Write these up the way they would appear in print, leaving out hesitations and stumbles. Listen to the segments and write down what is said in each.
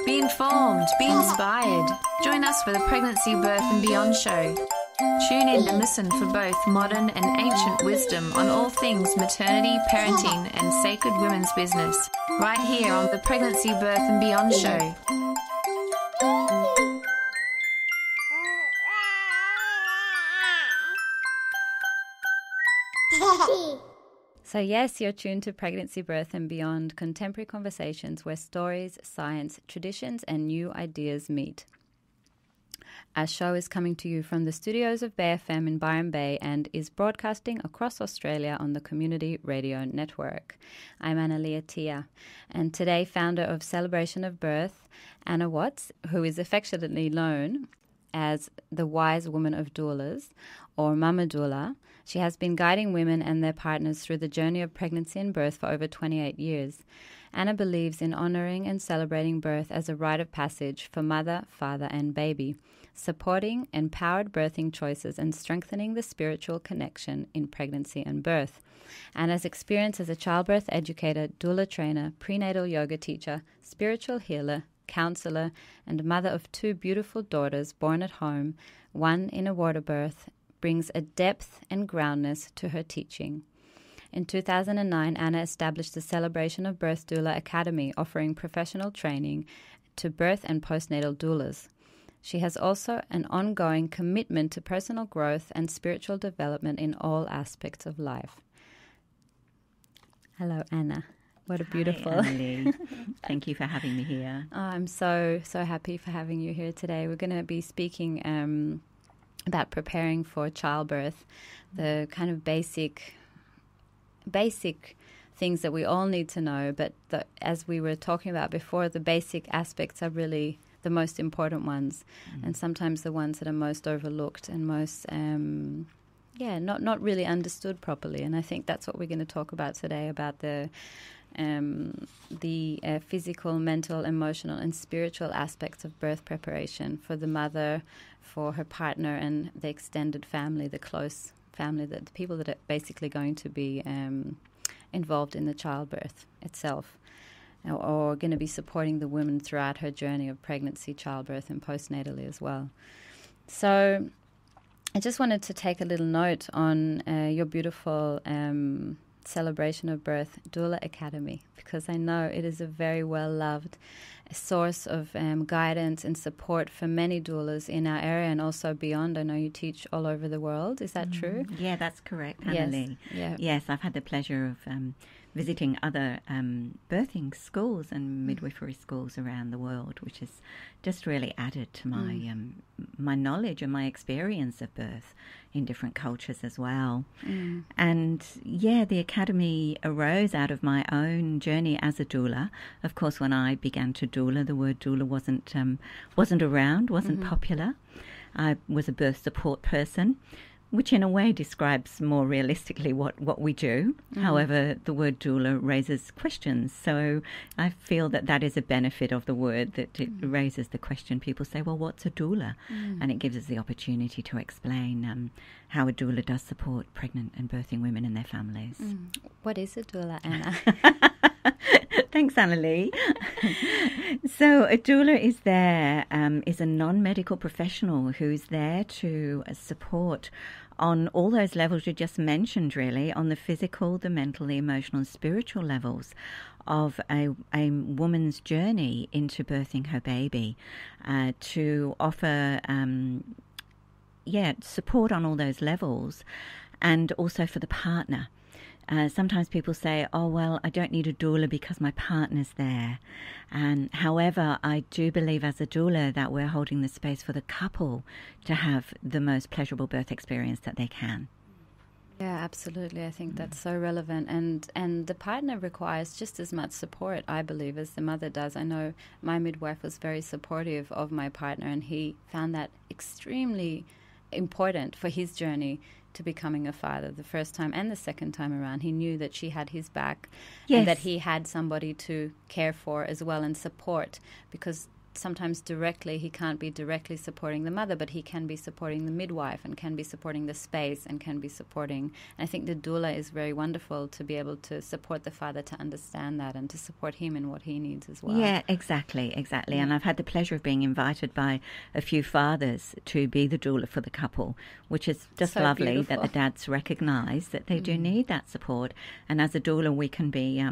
Be informed, be inspired. Join us for the Pregnancy, Birth and Beyond show. Tune in and listen for both modern and ancient wisdom on all things maternity, parenting and sacred women's business, right here on the Pregnancy, Birth and Beyond show. So yes, you're tuned to Pregnancy, Birth and Beyond, contemporary conversations where stories, science, traditions and new ideas meet. Our show is coming to you from the studios of Bay FM in Byron Bay and is broadcasting across Australia on the Community Radio Network. I'm Annalia Tia, and today founder of Celebration of Birth, Anna Watts, who is affectionately known as the Wise Woman of Doulas, or Mama Doula. She has been guiding women and their partners through the journey of pregnancy and birth for over 28 years. Anna believes in honouring and celebrating birth as a rite of passage for mother, father and baby, supporting empowered birthing choices and strengthening the spiritual connection in pregnancy and birth. Anna's experience as a childbirth educator, doula trainer, prenatal yoga teacher, spiritual healer, counsellor and mother of two beautiful daughters born at home, one in a water birth, brings a depth and groundness to her teaching. In 2009, Anna established the Celebration of Birth Doula Academy, offering professional training to birth and postnatal doulas. She has also an ongoing commitment to personal growth and spiritual development in all aspects of life. Hello, Anna. What a beautiful... Hi, Emily. Thank you for having me here. Oh, I'm so happy for having you here today. We're going to be speaking about preparing for childbirth, the kind of basic things that we all need to know. But as we were talking about before, the basic aspects are really the most important ones, and sometimes the ones that are most overlooked and most, not really understood properly. And I think that's what we're going to talk about today, about the physical, mental, emotional and spiritual aspects of birth preparation for the mother, for her partner and the extended family, the close family, the people that are basically going to be involved in the childbirth itself, or going to be supporting the woman throughout her journey of pregnancy, childbirth and postnatally as well. So I just wanted to take a little note on your beautiful Celebration of Birth Doula Academy, because I know it is a very well-loved source of guidance and support for many doulas in our area and also beyond. I know you teach all over the world. Is that true? Yeah, that's correct, Annalie. Yes, I've had the pleasure of visiting other birthing schools and midwifery schools around the world, which has just really added to my my knowledge and my experience of birth in different cultures as well. And yeah, the academy arose out of my own journey as a doula. Of course, when I began to doula, the word doula wasn't around, wasn't popular. I was a birth support person, which in a way describes more realistically what we do. However, the word doula raises questions. So I feel that is a benefit of the word, that it raises the question. People say, well, what's a doula? And it gives us the opportunity to explain how a doula does support pregnant and birthing women and their families. What is a doula, Anna? Thanks, Annalie. So a doula is a non-medical professional who's there to support on all those levels you just mentioned, really, on the physical, the mental, the emotional and spiritual levels of a woman's journey into birthing her baby, to offer support on all those levels, and also for the partner. Sometimes people say, oh, well, I don't need a doula because my partner's there. However, I do believe as a doula that we're holding the space for the couple to have the most pleasurable birth experience that they can. Yeah, absolutely. I think that's so relevant. And the partner requires just as much support, I believe, as the mother does. I know my midwife was very supportive of my partner, and he found that extremely important for his journey to becoming a father. The first time and the second time around, he knew that she had his back, and that he had somebody to care for as well and support, because sometimes directly, he can't be directly supporting the mother, but he can be supporting the midwife and can be supporting the space and can be supporting. And I think the doula is very wonderful to be able to support the father to understand that and to support him in what he needs as well. Yeah, exactly. And I've had the pleasure of being invited by a few fathers to be the doula for the couple, which is just so lovely beautiful. That the dads recognise that they do need that support. And as a doula, we can be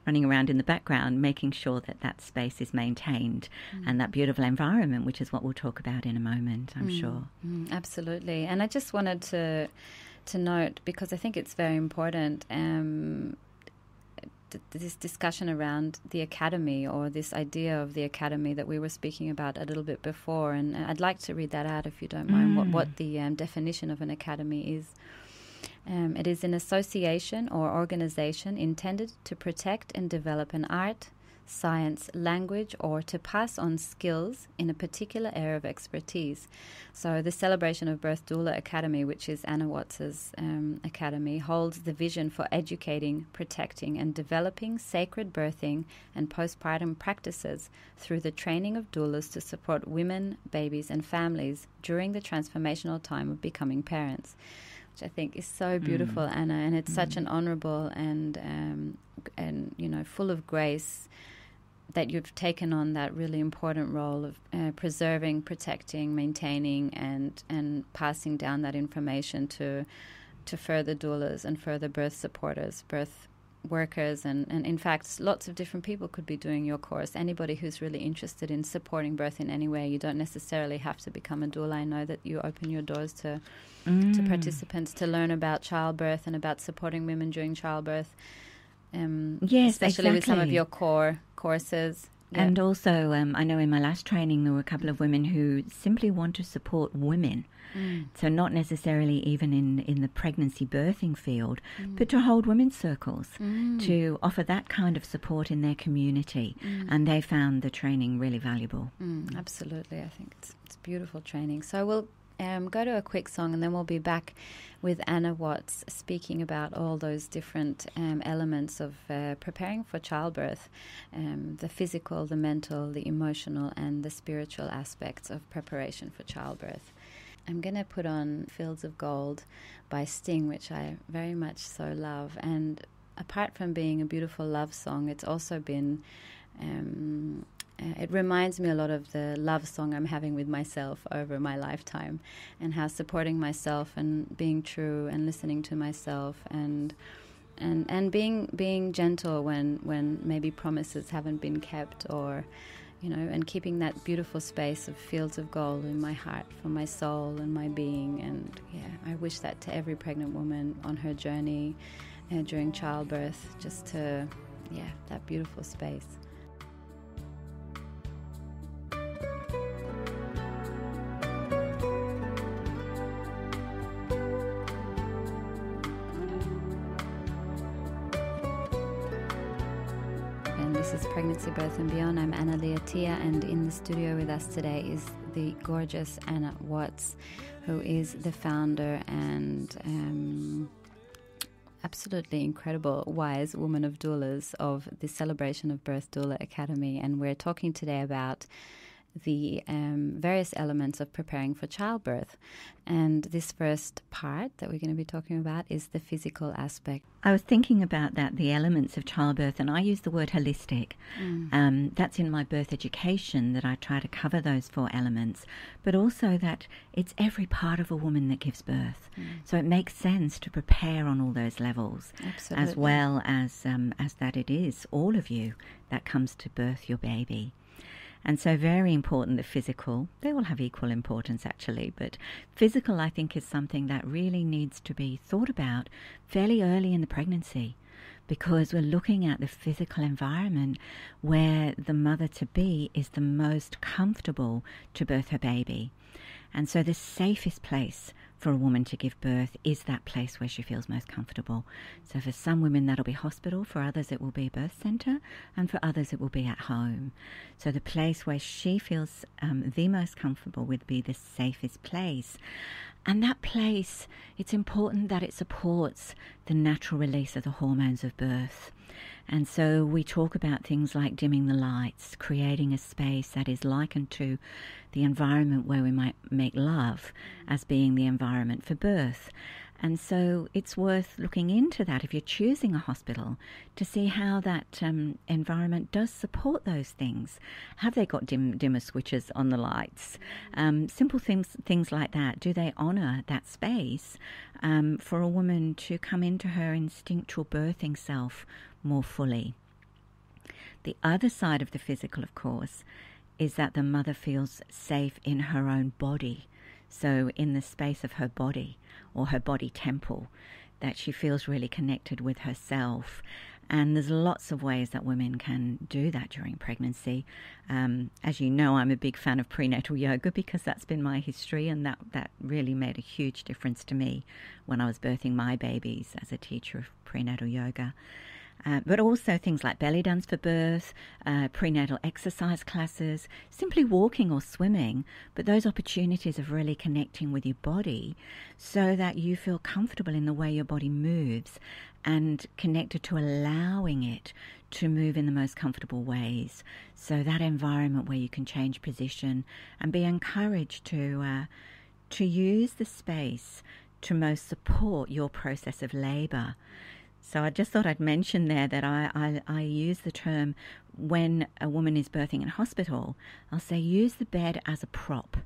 running around in the background, making sure that that space is maintained and that beautiful environment, which is what we'll talk about in a moment, I'm sure. Absolutely. And I just wanted to note, because I think it's very important, this discussion around the academy, or this idea of the academy that we were speaking about a little bit before. And I'd like to read that out, if you don't mind, what the definition of an academy is. It is an association or organization intended to protect and develop an art, science, language, or to pass on skills in a particular area of expertise. So the Celebration of Birth Doula Academy, which is Anna Watts's academy, holds the vision for educating, protecting, and developing sacred birthing and postpartum practices through the training of doulas to support women, babies, and families during the transformational time of becoming parents. Which I think is so beautiful, Anna, and it's such an honourable and full of grace that you've taken on that really important role of preserving, protecting, maintaining, and passing down that information to further doulas and further birth supporters, birth workers, and in fact lots of different people could be doing your course. Anybody who's really interested in supporting birth in any way, you don't necessarily have to become a doula. I know that you open your doors to participants to learn about childbirth and about supporting women during childbirth, yes, especially exactly. with some of your core courses. Yeah. And also I know in my last training there were a couple of women who simply want to support women. So not necessarily even in the pregnancy birthing field, but to hold women's circles, to offer that kind of support in their community. And they found the training really valuable. Absolutely. I think it's beautiful training. So we'll go to a quick song, and then we'll be back with Anna Watts speaking about all those different elements of preparing for childbirth, the physical, the mental, the emotional, and the spiritual aspects of preparation for childbirth. I'm going to put on Fields of Gold by Sting, which I very much so love. And apart from being a beautiful love song, it's also been, it reminds me a lot of the love song I'm having with myself over my lifetime, and how supporting myself and being true and listening to myself and being gentle when maybe promises haven't been kept, or and keeping that beautiful space of fields of gold in my heart for my soul and my being. And I wish that to every pregnant woman on her journey during childbirth, just to, that beautiful space. This is Pregnancy, Birth and Beyond. I'm Anna Leatia, and in the studio with us today is the gorgeous Anna Watts, who is the founder and absolutely incredible Wise Woman of Doulas of the Celebration of Birth Doula Academy. And we're talking today about the various elements of preparing for childbirth. And this first part that we're going to be talking about is the physical aspect. I was thinking about that, the elements of childbirth, and I use the word holistic. That's in my birth education, that I try to cover those 4 elements, but also that it's every part of a woman that gives birth. So it makes sense to prepare on all those levels. Absolutely. As well as that it is all of you that comes to birth your baby. And so very important, the physical. They all have equal importance, actually, but physical, I think, is something that really needs to be thought about fairly early in the pregnancy, because we're looking at the physical environment where the mother-to-be is the most comfortable to birth her baby. And so the safest place for a woman to give birth is that place where she feels most comfortable. So for some women that'll be hospital, for others it will be a birth centre, and for others it will be at home. So the place where she feels the most comfortable would be the safest place. And that place, it's important that it supports the natural release of the hormones of birth. And so we talk about things like dimming the lights, creating a space that is likened to the environment where we might make love as being the environment for birth. And so it's worth looking into that if you're choosing a hospital to see how that environment does support those things. Have they got dimmer switches on the lights? Simple things like that. Do they honour that space for a woman to come into her instinctual birthing self more fully? The other side of the physical, of course, is that the mother feels safe in her own body. So in the space of her body, or her body temple, that she feels really connected with herself. And there's lots of ways that women can do that during pregnancy. As you know, I'm a big fan of prenatal yoga because that's been my history, and that really made a huge difference to me when I was birthing my babies as a teacher of prenatal yoga. But also things like belly dance for birth, prenatal exercise classes, simply walking or swimming, but those opportunities of really connecting with your body so that you feel comfortable in the way your body moves and connected to allowing it to move in the most comfortable ways. So that environment where you can change position and be encouraged to use the space to most support your process of labour. So I just thought I'd mention there that I use the term when a woman is birthing in hospital, I'll say use the bed as a prop.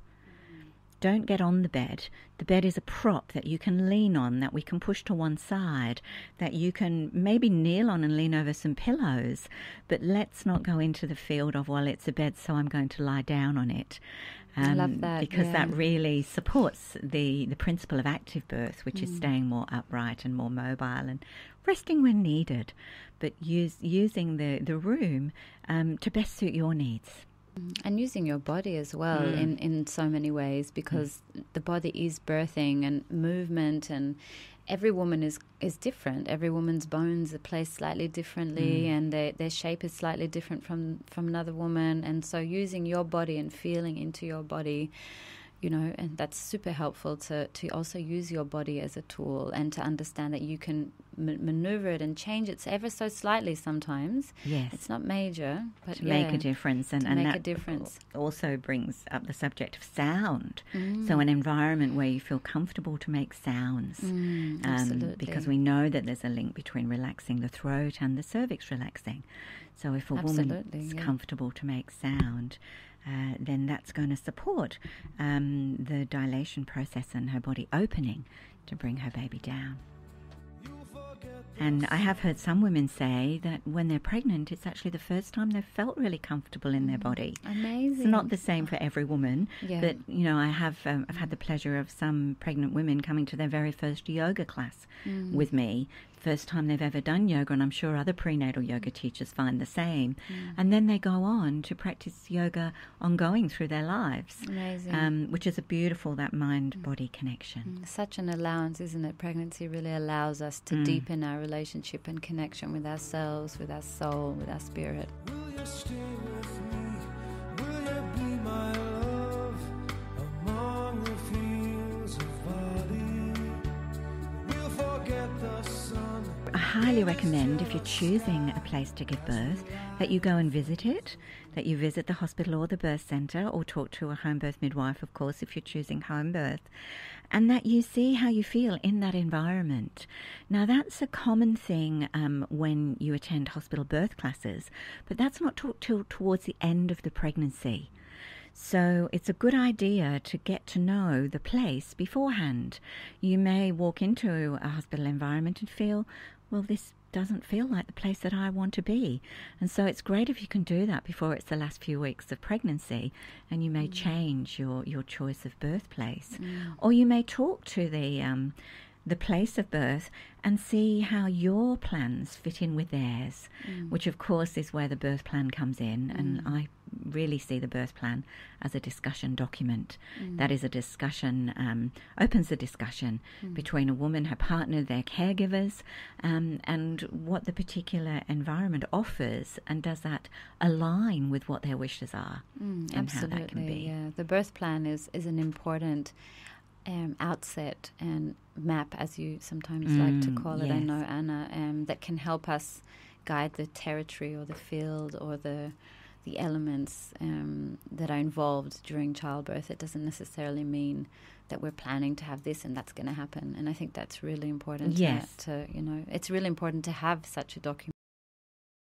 Don't get on the bed. The bed is a prop that you can lean on, that we can push to one side, that you can maybe kneel on and lean over some pillows. But let's not go into the field of, well, it's a bed, so I'm going to lie down on it. I love that. Because that really supports the principle of active birth, which is staying more upright and more mobile and resting when needed, but using the room to best suit your needs. And using your body as well in so many ways, because the body is birthing and movement, and every woman is different. Every woman's bones are placed slightly differently, and their shape is slightly different from another woman. And so using your body and feeling into your body, you know, and that's super helpful to also use your body as a tool and to understand that you can maneuver it and change it ever so slightly sometimes. Yes. It's not major, but to make a difference. And make that a difference. Also brings up the subject of sound. So an environment where you feel comfortable to make sounds. Absolutely. Because we know that there's a link between relaxing the throat and the cervix relaxing. So if a woman is comfortable to make sound, then that's going to support the dilation process and her body opening to bring her baby down. And I have heard some women say that when they're pregnant, it's actually the first time they've felt really comfortable in their body. Amazing. It's not the same for every woman, but you know, I've had the pleasure of some pregnant women coming to their very first yoga class with me. First time they've ever done yoga, and I'm sure other prenatal yoga teachers find the same. And then they go on to practice yoga ongoing through their lives. Amazing. Which is a beautiful, that mind-body connection. Such an allowance, isn't it? Pregnancy really allows us to deepen our relationship and connection with ourselves, with our soul, with our spirit. Will you stay with me? Will you be my love among the fields of barley? We'll forget the sun. I highly recommend, if you're choosing a place to give birth, that you go and visit it, that you visit the hospital or the birth centre, or talk to a home birth midwife, of course, if you're choosing home birth, and that you see how you feel in that environment. Now, that's a common thing when you attend hospital birth classes, but that's not till towards the end of the pregnancy. So it's a good idea to get to know the place beforehand. You may walk into a hospital environment and feel, well, this doesn't feel like the place that I want to be. And so it's great if you can do that before it's the last few weeks of pregnancy, and you may change your choice of birthplace. Or you may talk to the place of birth and see how your plans fit in with theirs, which of course is where the birth plan comes in. And I really see the birth plan as a discussion document. That is a discussion, opens the discussion between a woman, her partner, their caregivers, and what the particular environment offers, and does that align with what their wishes are and absolutely, how that can be. Yeah. The birth plan is an important outset and map, as you sometimes like to call it. I know, Anna, that can help us guide the territory or the field or the elements that are involved during childbirth. It doesn't necessarily mean that we're planning to have this and that's going to happen. And I think that's really important. Yes. It's really important to have such a document